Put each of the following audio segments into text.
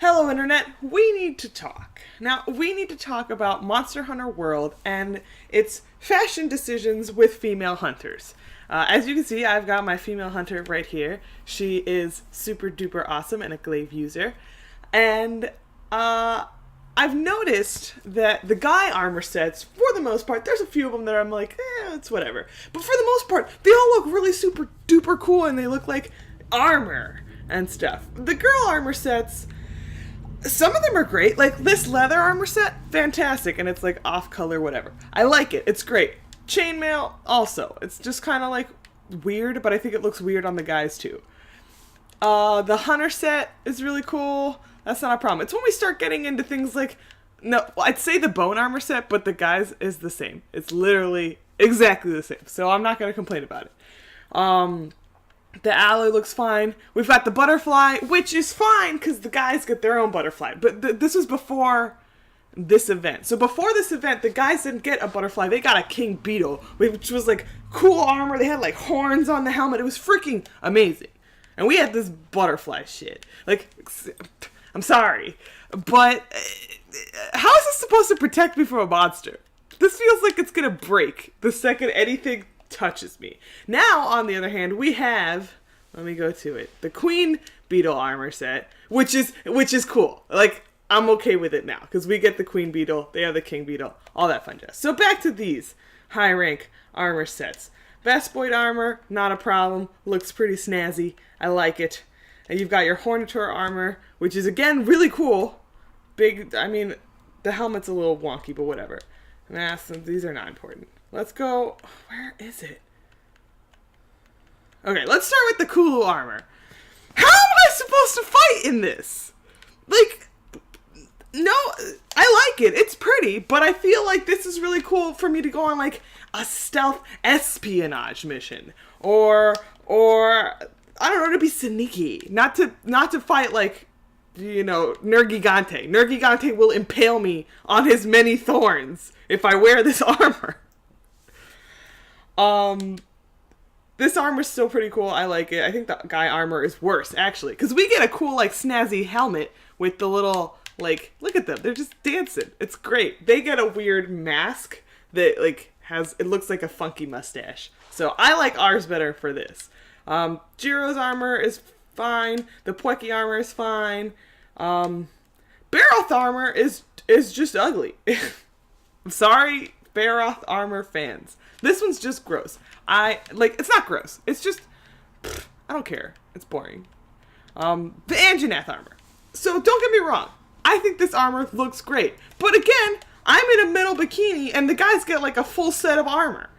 Hello, Internet. We need to talk. Now, we need to talk about Monster Hunter World and its fashion decisions with female hunters. As you can see, I've got my female hunter right here. She is super duper awesome and a glaive user. And I've noticed that the guy armor sets, for the most part, there's a few of them that I'm like, it's whatever. But for the most part, they all look really super duper cool and they look like armor and stuff. The girl armor sets, some of them are great. Like this leather armor set, fantastic, and it's like off color, whatever. I like it. It's great. Chainmail, also. It's just kind of like weird, but I think it looks weird on the guys too. The hunter set is really cool. That's not a problem. It's when we start getting into things like, no, I'd say the bone armor set, but the guys is the same. It's literally exactly the same. So I'm not going to complain about it. The alloy looks fine. We've got the butterfly, which is fine because the guys get their own butterfly. But this was before this event. So before this event, the guys didn't get a butterfly. They got a king beetle, which was like cool armor. They had like horns on the helmet. It was freaking amazing. And we had this butterfly shit. Like, I'm sorry, but how is this supposed to protect me from a monster? This feels like it's gonna break the second anything touches me. Now, on the other hand, we have, let me go to it, the Queen Beetle armor set, which is cool. Like, I'm okay with it now, because we get the Queen Beetle, they have the King Beetle, all that fun jazz. So back to these high rank armor sets. Vespoid armor, not a problem, looks pretty snazzy, I like it. And you've got your Hornator armor, which is again really cool. Big, I mean, the helmet's a little wonky, but whatever. Masks, these are not important. Let's go, where is it? Okay, let's start with the Kulu armor. How am I supposed to fight in this? Like, no, I like it. It's pretty, but I feel like this is really cool for me to go on like a stealth espionage mission. Or I don't know, to be sneaky. Not to fight like, you know, Nergigante. Nergigante will impale me on his many thorns if I wear this armor. This armor's still pretty cool. I like it. I think the guy armor is worse, actually. Because we get a cool, like, snazzy helmet with the little, like, look at them. They're just dancing. It's great. They get a weird mask that, like, it looks like a funky mustache. So I like ours better for this. Jiro's armor is fine. The Poeki armor is fine. Baroth armor is just ugly. I'm sorry, Baroth armor fans. This one's just gross. It's not gross. It's just, I don't care. It's boring. The Anjanath armor. So don't get me wrong. I think this armor looks great. But again, I'm in a metal bikini and the guys get like a full set of armor.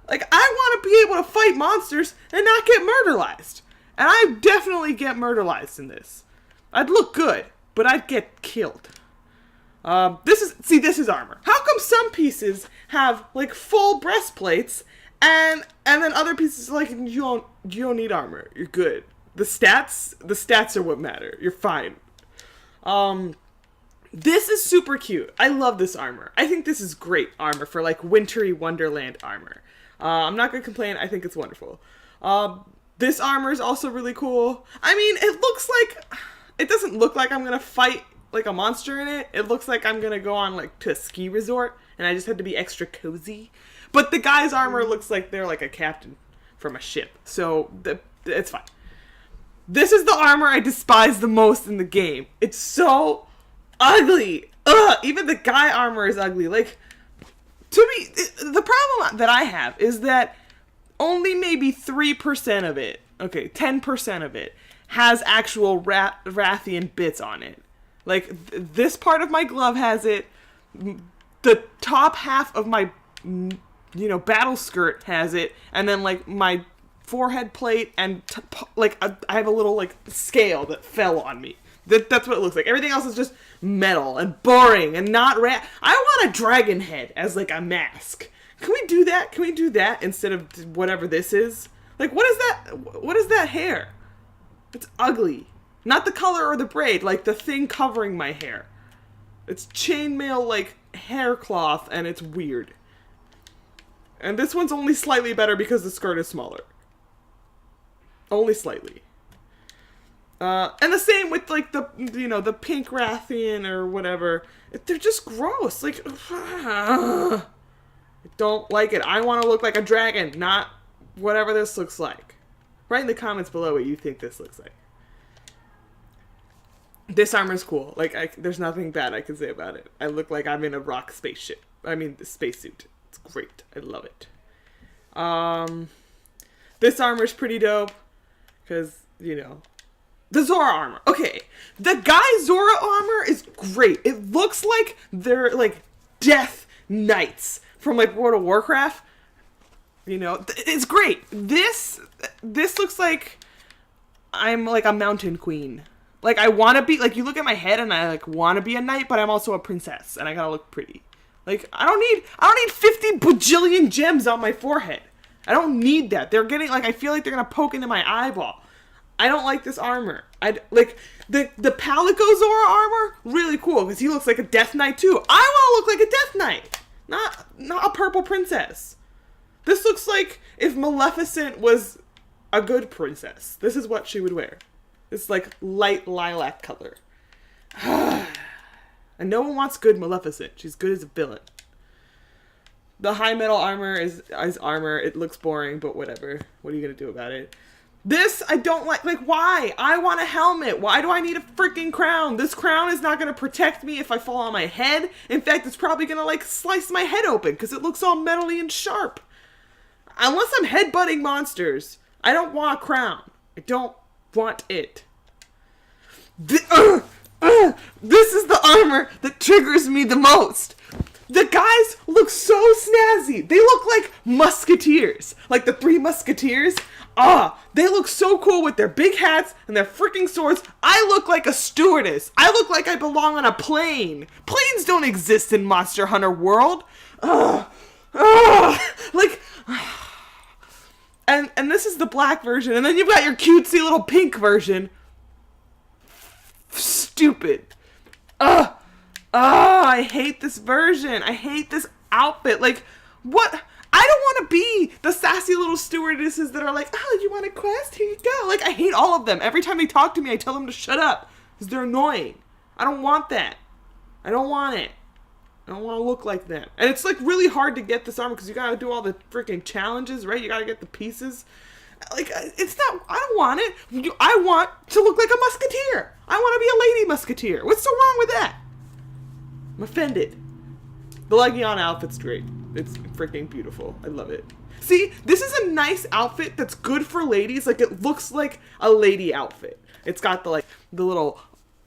Like, I want to be able to fight monsters and not get murderized. And I definitely get murderized in this. I'd look good, but I'd get killed. This is armor. How come some pieces have like full breastplates and then other pieces like you don't need armor. You're good. The stats are what matter. You're fine. This is super cute. I love this armor. I think this is great armor for like wintry wonderland armor. I'm not gonna complain. I think it's wonderful. This armor is also really cool. I mean, it doesn't look like I'm gonna fight like a monster in it. It looks like I'm gonna go on like to a ski resort and I just had to be extra cozy. But the guy's armor looks like they're like a captain from a ship. So it's fine. This is the armor I despise the most in the game. It's so ugly. Ugh, even the guy armor is ugly. Like, to me, the problem that I have is that only maybe 3% of it, okay, 10% of it, has actual Rathian bits on it. Like, this part of my glove has it. The top half of my, battle skirt has it. And then, like, my forehead plate and, I have a little, like, scale that fell on me. That's what it looks like. Everything else is just metal and boring and not I want a dragon head as, like, a mask. Can we do that? Can we do that instead of whatever this is? Like, what is that? What is that hair? It's ugly. Not the color or the braid, like the thing covering my hair. It's chainmail, like, hair cloth, and it's weird. And this one's only slightly better because the skirt is smaller. Only slightly. And the same with like the pink Rathian or whatever. They're just gross. Like, I don't like it. I want to look like a dragon, not whatever this looks like. Write in the comments below what you think this looks like. This armor's cool. Like, there's nothing bad I can say about it. I look like I'm in a rock spaceship. I mean, the spacesuit. It's great. I love it. This armor's pretty dope. Because, the Zora armor. Okay. The guy Zora armor is great. It looks like they're, like, death knights from, like, World of Warcraft. It's great. This looks like I'm, like, a mountain queen. Like, I want to be, like, you look at my head and I, like, want to be a knight, but I'm also a princess, and I gotta look pretty. Like, I don't need 50 bajillion gems on my forehead. I don't need that. They're getting, like, I feel like they're gonna poke into my eyeball. I don't like this armor. Like, the Palico Zora armor, really cool, because he looks like a death knight, too. I want to look like a death knight, not a purple princess. This looks like if Maleficent was a good princess. This is what she would wear. It's like light lilac color. And no one wants good Maleficent. She's good as a villain. The high metal armor is armor. It looks boring, but whatever. What are you going to do about it? This, I don't like. Like, why? I want a helmet. Why do I need a freaking crown? This crown is not going to protect me if I fall on my head. In fact, it's probably going to, like, slice my head open because it looks all metally and sharp. Unless I'm headbutting monsters, I don't want a crown. I don't want it. This is the armor that triggers me the most. The guys look so snazzy. They look like musketeers. Like the Three Musketeers. They look so cool with their big hats and their freaking swords. I look like a stewardess. I look like I belong on a plane. Planes don't exist in Monster Hunter World. And this is the black version. And then you've got your cutesy little pink version. Stupid. I hate this version. I hate this outfit. Like, what? I don't want to be the sassy little stewardesses that are like, oh, you want a quest? Here you go. Like, I hate all of them. Every time they talk to me, I tell them to shut up. Because they're annoying. I don't want that. I don't want it. I don't want to look like them. And it's, like, really hard to get this armor because you got to do all the freaking challenges, right? You got to get the pieces. Like, it's not, I don't want it. I want to look like a musketeer. I want to be a lady musketeer. What's so wrong with that? I'm offended. The Legion outfit's great. It's freaking beautiful. I love it. See, this is a nice outfit that's good for ladies. Like, it looks like a lady outfit. It's got the little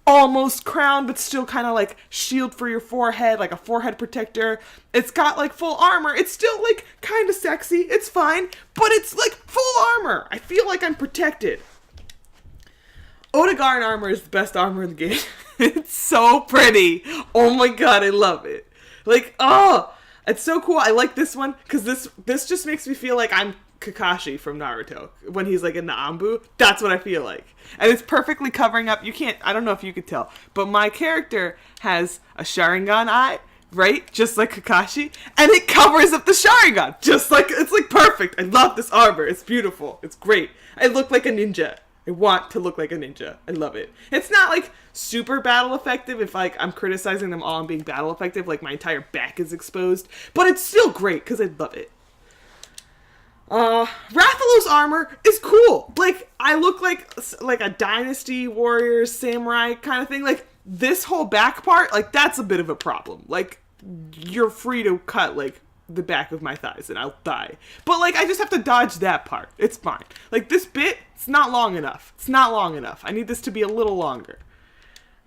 almost crown, but still kind of like shield for your forehead, like a forehead protector. It's got like full armor. It's still like kind of sexy. It's fine, but it's like full armor. I feel like I'm protected. Odegaard armor is the best armor in the game. It's so pretty. Oh my god, I love it. Like, it's so cool. I like this one because this just makes me feel like I'm Kakashi from Naruto when he's like in the Anbu. That's what I feel like. And it's perfectly covering up. I don't know if you could tell, but my character has a Sharingan eye, right? Just like Kakashi. And it covers up the Sharingan. Just like, it's like perfect. I love this armor. It's beautiful. It's great. I look like a ninja. I want to look like a ninja. I love it. It's not like super battle effective if like I'm criticizing them all on being battle effective, like my entire back is exposed, but it's still great because I love it. Rathalos armor is cool. Like, I look like a dynasty warrior samurai kind of thing. Like, this whole back part, like, that's a bit of a problem. Like, you're free to cut like the back of my thighs and I'll die. But like, I just have to dodge that part. It's fine. Like, this bit, it's not long enough. It's not long enough. I need this to be a little longer.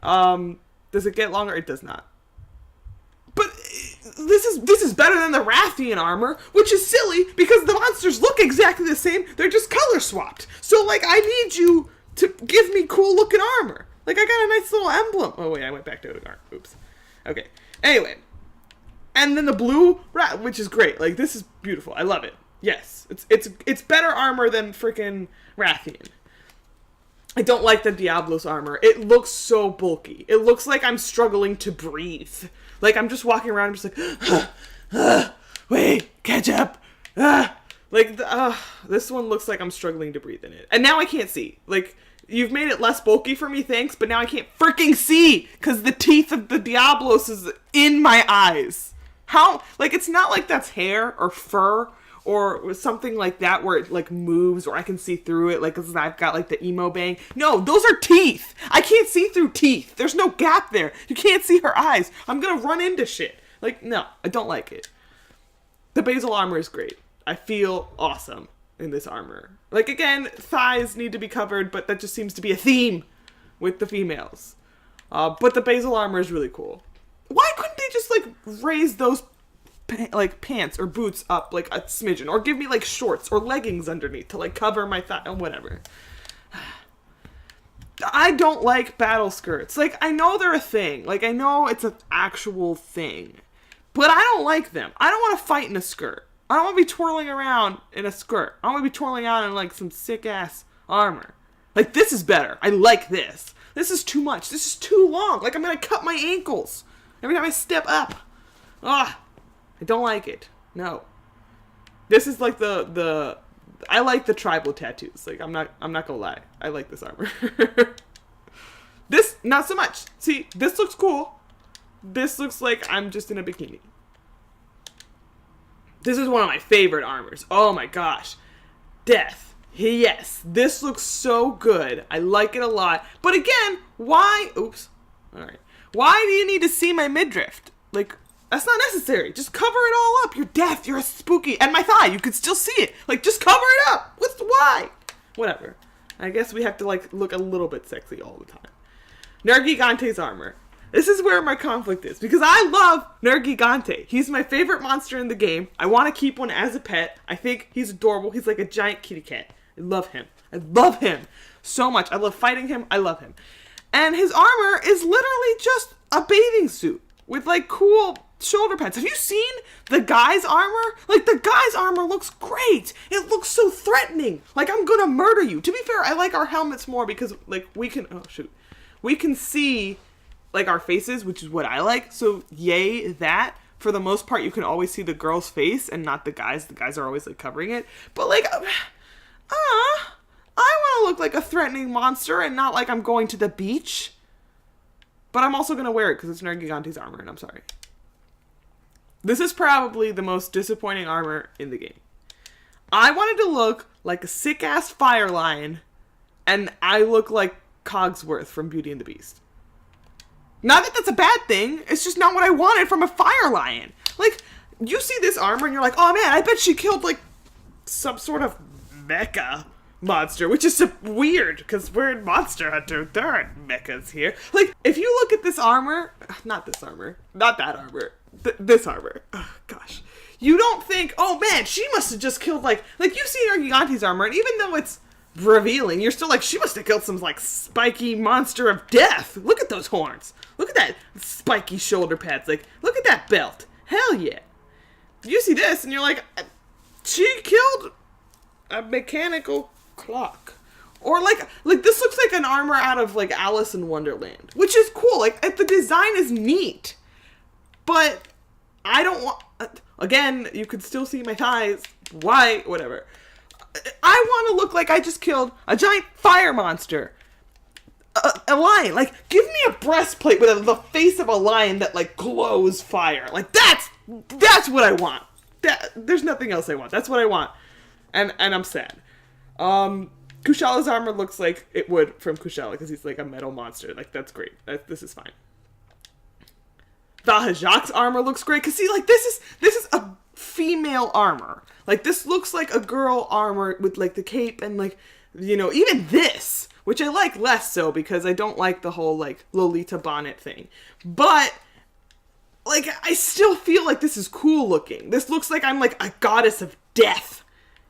Does it get longer? It does not. But this is better than the Rathian armor, which is silly because the monsters look exactly the same. They're just color swapped. So like, I need you to give me cool looking armor. Like, I got a nice little emblem. Oh wait, I went back to Odegaard. Oops. Okay. Anyway. And then the blue rat, which is great. Like, this is beautiful. I love it. Yes. It's better armor than freaking Rathian. I don't like the Diablos armor. It looks so bulky. It looks like I'm struggling to breathe. Like, I'm just walking around, I'm just like, wait, catch up. Like, this one looks like I'm struggling to breathe in it. And now I can't see. Like, You've made it less bulky for me, thanks, but now I can't freaking see because the teeth of the Diablos is in my eyes. How? Like, it's not like that's hair or fur or something like that where it, like, moves or I can see through it, like, because I've got, like, the emo bang. No, those are teeth. I can't see through teeth. There's no gap there. You can't see her eyes. I'm gonna run into shit. Like, no, I don't like it. The basal armor is great. I feel awesome in this armor. Like, again, thighs need to be covered, but that just seems to be a theme with the females. But the basal armor is really cool. Why couldn't they just, like, raise those like pants or boots up like a smidgen, or give me like shorts or leggings underneath to like cover my thigh or whatever. I don't like battle skirts. Like, I know they're a thing. Like, I know it's an actual thing, but I don't like them. I don't want to fight in a skirt. I don't want to be twirling around in a skirt. I want to be twirling around in like some sick ass armor. Like, this is better. I like this. This is too much. This is too long. Like, I'm gonna cut my ankles every time I step up. Ugh. I don't like it. No. This is like the I like the tribal tattoos. Like, I'm not gonna lie. I like this armor. This, not so much. See, this looks cool. This looks like I'm just in a bikini. This is one of my favorite armors. Oh my gosh. Death. Yes. This looks so good. I like it a lot. But again, why? Oops. Alright. Why do you need to see my midriff? Like, that's not necessary. Just cover it all up. You're deaf. You're a spooky. And my thigh. You could still see it. Like, just cover it up. What's the why? Whatever. I guess we have to, like, look a little bit sexy all the time. Nergigante's armor. This is where my conflict is. Because I love Nergigante. He's my favorite monster in the game. I want to keep one as a pet. I think he's adorable. He's like a giant kitty cat. I love him. I love him so much. I love fighting him. I love him. And his armor is literally just a bathing suit with, like, cool shoulder pads. Have you seen the guy's armor? Like, the guy's armor looks great. It looks so threatening. Like, I'm gonna murder you. To be fair, I like our helmets more because, like, we can, oh shoot, we can see, like, our faces, which is what I like. So yay that. For the most part, you can always see the girl's face and not the guys. The guys are always, like, covering it. But, like, I want to look like a threatening monster and not like I'm going to the beach. But I'm also gonna wear it because it's Nergigante's armor, and I'm sorry. This is probably the most disappointing armor in the game. I wanted to look like a sick-ass fire lion, and I look like Cogsworth from Beauty and the Beast. Not that that's a bad thing, it's just not what I wanted from a fire lion. Like, you see this armor and you're like, oh man, I bet she killed, like, some sort of mecha monster, which is so weird, because we're in Monster Hunter. There aren't mechas here. Like, if you look at this armor, not this armor, not that armor, this armor, oh gosh, you don't think, oh man, she must have just killed, like you see Nergigante's armor, and even though it's revealing, you're still like, she must have killed some, like, spiky monster of death. Look at those horns. Look at that spiky shoulder pads. Like, look at that belt. Hell yeah. You see this, and you're like, she killed a mechanical clock. Or like this looks like an armor out of, like, Alice in Wonderland, which is cool. Like, the design is neat, but I don't want, again, you could still see my thighs. Why? Whatever. I want to look like I just killed a giant fire monster. A lion. Like, give me a breastplate with the face of a lion that, like, glows fire. Like, that's what I want. There's nothing else I want. That's what I want. And I'm sad. Kushala armor looks like it would from Kushala because he's like a metal monster. Like, that's great. This is fine. Valhajak's armor looks great because, see, like, this is a female armor. Like, this looks like a girl armor with, like, the cape and, like, you know, even this, which I like less so because I don't like the whole, like, Lolita bonnet thing. But, like, I still feel like this is cool looking. This looks like I'm, like, a goddess of death.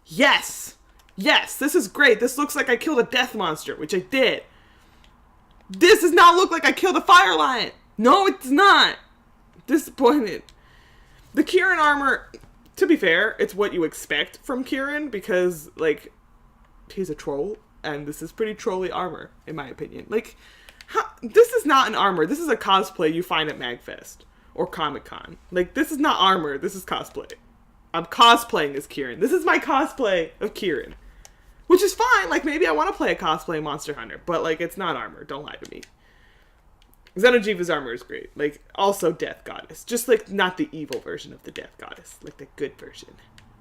Yes. Yes, this is great. This looks like I killed a death monster, which I did. This does not look like I killed a fire lion. No, it's not. Disappointed. The Kieran armor, to be fair, it's what you expect from Kieran because, like, he's a troll, and this is pretty trolly armor, in my opinion. Like, this is not an armor. This is a cosplay you find at MagFest or Comic-Con. Like, this is not armor. This is cosplay. I'm cosplaying as Kieran. This is my cosplay of Kieran. Which is fine. Like, maybe I want to play a cosplay Monster Hunter, but, like, it's not armor. Don't lie to me. Xeno'jiiva's armor is great. Like, also Death Goddess. Just, like, not the evil version of the Death Goddess. Like, the good version.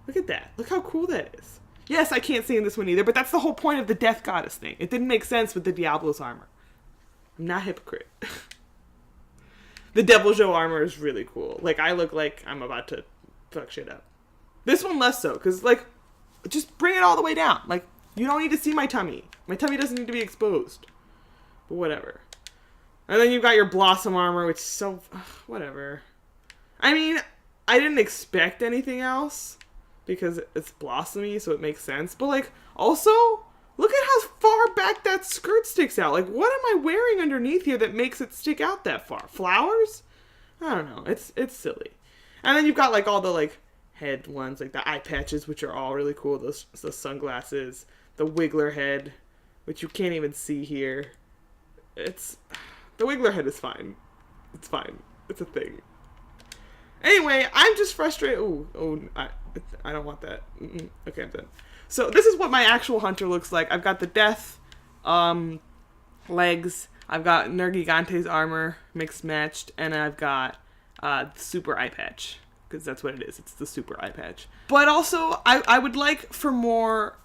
Look at that. Look how cool that is. Yes, I can't see in this one either, but that's the whole point of the Death Goddess thing. It didn't make sense with the Diablo's armor. I'm not a hypocrite. The Devil Joe armor is really cool. Like, I look like I'm about to fuck shit up. This one less so, because, like, just bring it all the way down. Like, you don't need to see my tummy. My tummy doesn't need to be exposed. But whatever. And then you've got your Blossom armor, which is so... whatever. I mean, I didn't expect anything else, because it's blossomy, so it makes sense. But, like, also, look at how far back that skirt sticks out. Like, what am I wearing underneath here that makes it stick out that far? Flowers? I don't know. It's silly. And then you've got, like, all the, like, head ones, like the eye patches, which are all really cool. Those sunglasses. The Wiggler head, which you can't even see here. The Wiggler head is fine. It's fine. It's a thing. Anyway, I'm just frustrated. I don't want that. Okay, I'm done. So this is what my actual hunter looks like. I've got the death legs. I've got Nergigante's armor mixed matched, and I've got super eye patch, because that's what it is. It's the super eye patch. But also, I would like for more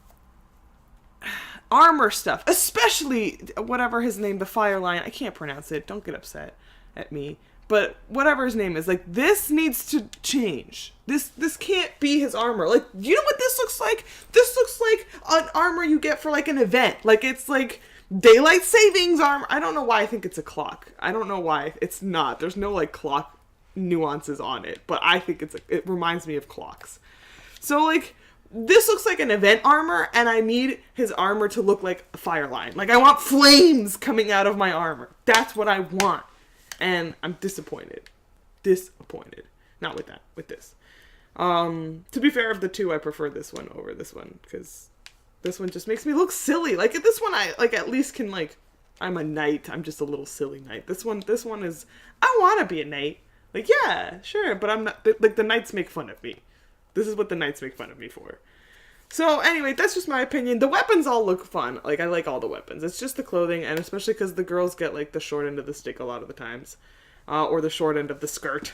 armor stuff, especially whatever his name, the Fire Lion. I can't pronounce it. Don't get upset at me. But whatever his name is, like, this needs to change. This can't be his armor. Like, you know what this looks like? This looks like an armor you get for, like, an event. Like, it's like daylight savings armor. I don't know why I think it's a clock. I don't know why it's not. There's no, like, clock nuances on it. But I think it reminds me of clocks. So, like, this looks like an event armor, and I need his armor to look like a fire lion. Like, I want flames coming out of my armor. That's what I want. And I'm disappointed. Not with that, with this. To be fair, of the two, I prefer this one over this one, because this one just makes me look silly. Like, this one, I, like, at least can, like, I'm a knight. I'm just a little silly knight. This one is, I want to be a knight. Like, yeah, sure, but I'm not, like, the knights make fun of me. This is what the knights make fun of me for. So, anyway, that's just my opinion. The weapons all look fun. Like, I like all the weapons. It's just the clothing, and especially because the girls get, like, the short end of the stick a lot of the times. Or the short end of the skirt.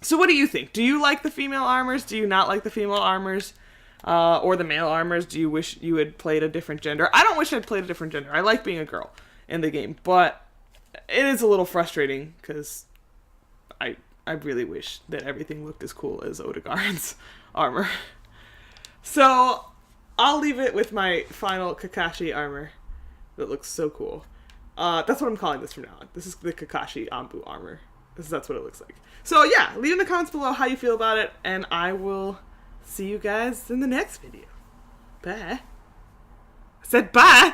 So, what do you think? Do you like the female armors? Do you not like the female armors? Or the male armors? Do you wish you had played a different gender? I don't wish I'd played a different gender. I like being a girl in the game, but it is a little frustrating, because I really wish that everything looked as cool as Odegaard's armor. So, I'll leave it with my final Kakashi armor that looks so cool. That's what I'm calling this from now on. This is the Kakashi Anbu armor. That's what it looks like. So, yeah, leave in the comments below how you feel about it, and I will see you guys in the next video. Bye. I said bye!